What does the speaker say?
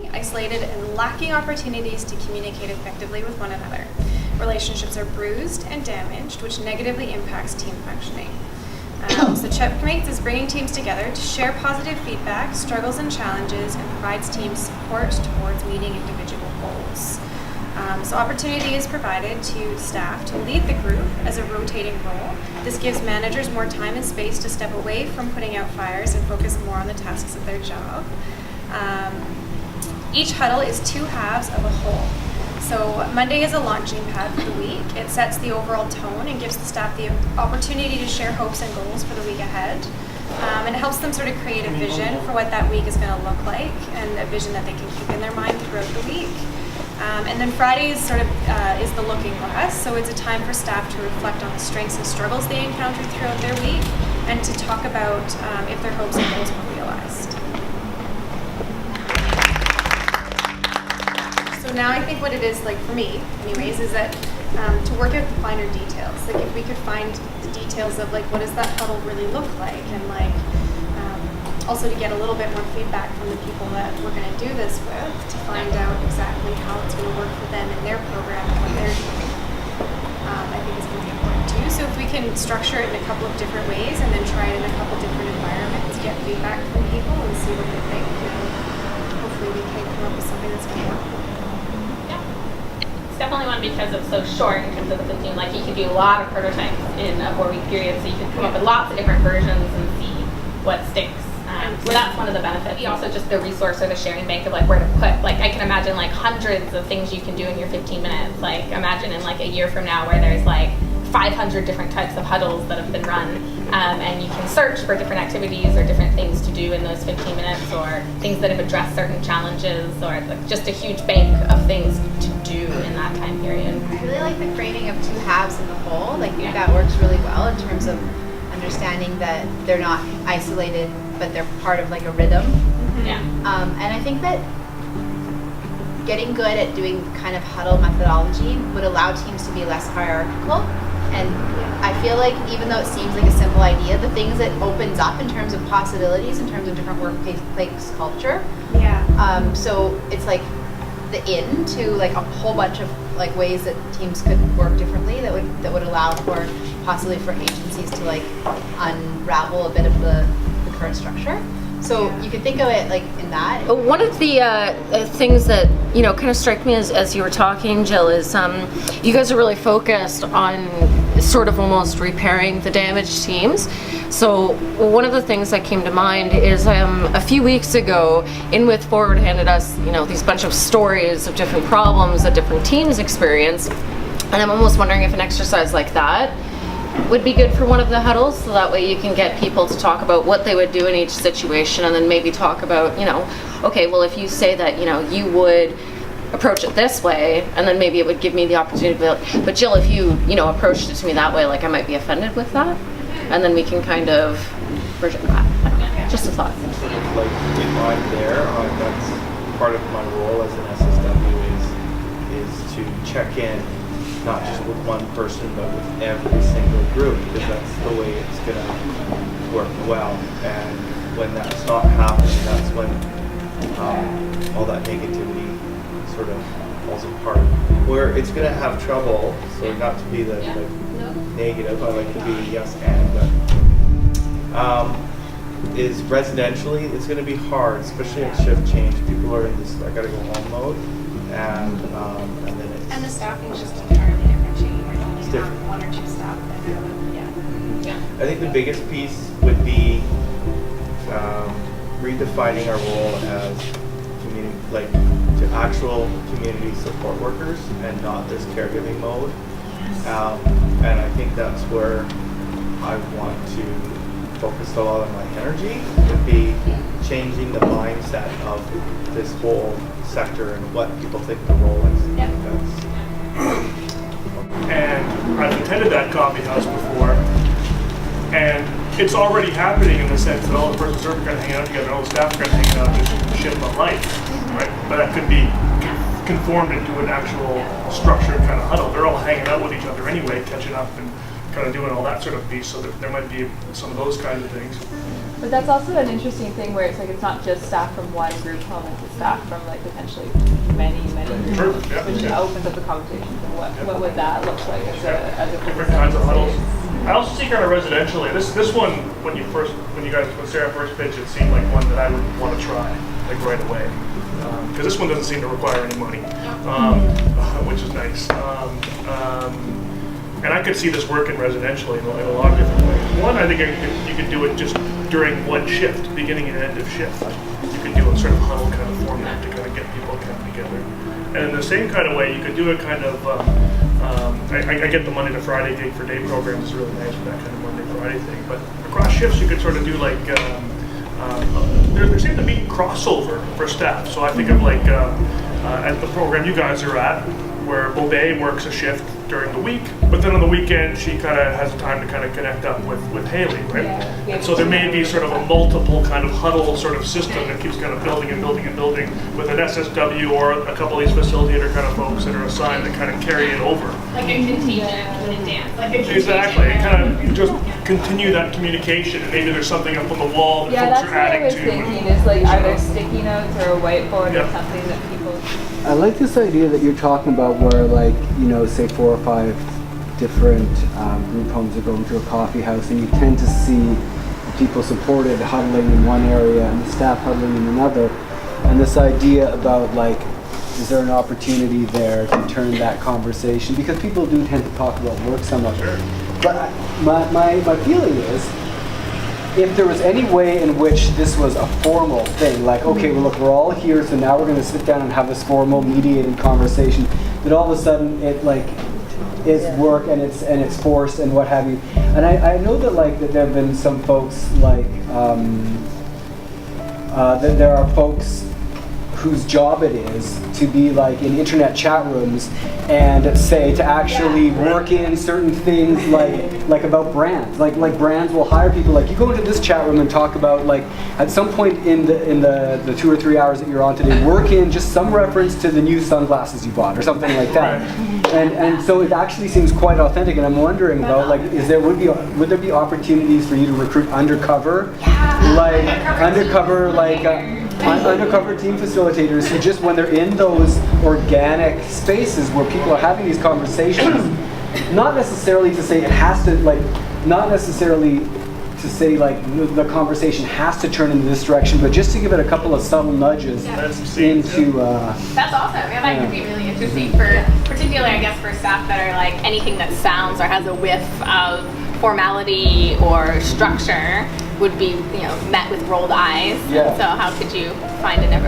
lonely, isolated, and lacking opportunities to communicate effectively with one another. Relationships are bruised and damaged, which negatively impacts team functioning. So Checkmates is bringing teams together to share positive feedback, struggles and challenges, and provides teams support towards meeting individual goals. So opportunity is provided to staff to lead the group as a rotating role. This gives managers more time and space to step away from putting out fires and focus more on the tasks of their job. Each huddle is two halves of a whole. So Monday is a launching pad for the week. It sets the overall tone and gives the staff the opportunity to share hopes and goals for the week ahead. And it helps them sort of create a vision for what that week is going to look like and a vision that they can keep in their mind throughout the week. And then Friday is sort of is the looking glass, so it's a time for staff to reflect on the strengths and struggles they encountered throughout their week and to talk about if their hopes and goals were realized. So now I think what it is like for me, anyways, is that to work out the finer details. Like if we could find the details of like what does that huddle really look like, and like also to get a little bit more feedback from the people that we're going to do this with to find out exactly how it's going to work for them in their program and what they're doing. I think is going to be important too. So if we can structure it in a couple of different ways and then try it in a couple different environments, get feedback from people and see what they think, and hopefully we can come up with something that's going to work. It's definitely one because it's so short in terms of the 15. Like you could do a lot of prototypes in a 4-week period, so you could come up with lots of different versions and see what sticks. So that's one of the benefits. Also just the resource or the sharing bank of like where to put, like I can imagine like hundreds of things you can do in your 15 minutes. Like imagine in like a year from now where there's like 500 different types of huddles that have been run, and you can search for different activities or different things to do in those 15 minutes or things that have addressed certain challenges or like just a huge bank of things to do in that time period. I really like the creating of two halves in the whole. Like that works really well in terms of understanding that they're not isolated, but they're part of like a rhythm. Yeah. And I think that getting good at doing kind of huddle methodology would allow teams to be less hierarchical. And I feel like even though it seems like a simple idea, the things it opens up in terms of possibilities, in terms of different workplace culture. Yeah. So it's like the in to like a whole bunch of like ways that teams could work differently that would allow for possibly for agencies to like unravel a bit of the current structure. So you could think of it like in that. One of the things that kind of struck me as you were talking, Jill, is you guys are really focused on sort of almost repairing the damaged teams. So one of the things that came to mind is a few weeks ago, InWith Forward handed us these bunch of stories of different problems that different teams experience, and I'm almost wondering if an exercise like that would be good for one of the huddles, so that way you can get people to talk about what they would do in each situation, and then maybe talk about, okay, well, if you say that, you would approach it this way, and then maybe it would give me the opportunity to be like, but Jill, if you, approached it to me that way, like I might be offended with that, and then we can kind of bridge it back. Just a thought. Sort of like in mind there, that's part of my role as an SSW is to check in not just with one person, but with every single group, because that's the way it's going to work well. And when that's not happening, that's when all that negativity sort of falls apart. Where it's going to have trouble, so not to be the negative, I like to be yes and, but is residentially, it's going to be hard, especially at shift change. People are in this I got to go home mode, and then it's... And the staffing is just entirely different too. You only have one or two staff that I think the biggest piece would be redefining our role as to actual community support workers and not this caregiving mode. And I think that's where I want to focus a lot of my energy, would be changing the mindset of this whole sector and what people think the role is. And I've attended that coffee house before, and it's already happening in the sense that all the persons are going to hang out together, all the staff are going to hang out and just shit about life, right? But that could be conformed into an actual structured kind of huddle. They're all hanging out with each other anyway, catching up and kind of doing all that sort of piece, so that there might be some of those kinds of things. But that's also an interesting thing where it's like it's not just staff from one group home, it's staff from like potentially many group Sure, homes, yeah, which yeah. opens up the conversation of what would that look like as a Different kinds of huddles. I also see kind of residentially. This one, when Sarah first pitched, it seemed like one that I would want to try like right away, because this one doesn't seem to require any money, which is nice. And I could see this working residentially in a lot of different ways. One, I think you could do it just during one shift, beginning and end of shift. You could do a sort of huddle kind of format to kind of get people coming together. And in the same kind of way, you could do a kind of, I get the Monday to Friday gig for day programs is really nice for that kind of Monday Friday thing. But across shifts, you could sort of do like, there seems to be crossover for staff. So I think of like at the program you guys are at, where Bobet works a shift during the week, but then on the weekend she kind of has time to kind of connect up with Haley, right? Yeah. And so there may be sort of a multiple kind of huddle sort of system that keeps kind of building and building and building with an SSW or a couple of these facilitator kind of folks that are assigned that kind of carry it over. Like a contagion within dance. Like a contagion. Exactly, and kind of just continue that communication, and maybe there's something up on the wall that Yeah, folks that's are what I adding was to. thinking, is like either sticky notes or a whiteboard Yeah. or something that people... I like this idea that you're talking about where, like, you know, say 4 or 5 different group homes are going to a coffee house, and you tend to see people supported huddling in one area and the staff huddling in another. And this idea about, like, is there an opportunity there to turn that conversation? Because people do tend to talk about work so much. Sure. But my feeling is, if there was any way in which this was a formal thing, like, okay, well, look, we're all here, so now we're going to sit down and have this formal mediated conversation, that all of a sudden it, like, is work and it's forced and what have you. And I know that, like, that there have been some folks, like, that there are folks whose job it is to be like in internet chat rooms and say to actually work in certain things like about brands. Like brands will hire people, like, you go into this chat room and talk about, like, at some point in the 2 or 3 hours that you're on today, work in just some reference to the new sunglasses you bought or something like that. And so it actually seems quite authentic, and I'm wondering about, like, would there be opportunities for you to recruit undercover undercover team facilitators who just, when they're in those organic spaces where people are having these conversations, not necessarily to say it has to, like, not necessarily to say, like, the conversation has to turn in this direction, but just to give it a couple of subtle nudges into... That's awesome. Yeah, that could be really interesting for, particularly, I guess, for staff that are like anything that sounds or has a whiff of formality or structure would be, met with rolled eyes. Yeah. So how could you find a never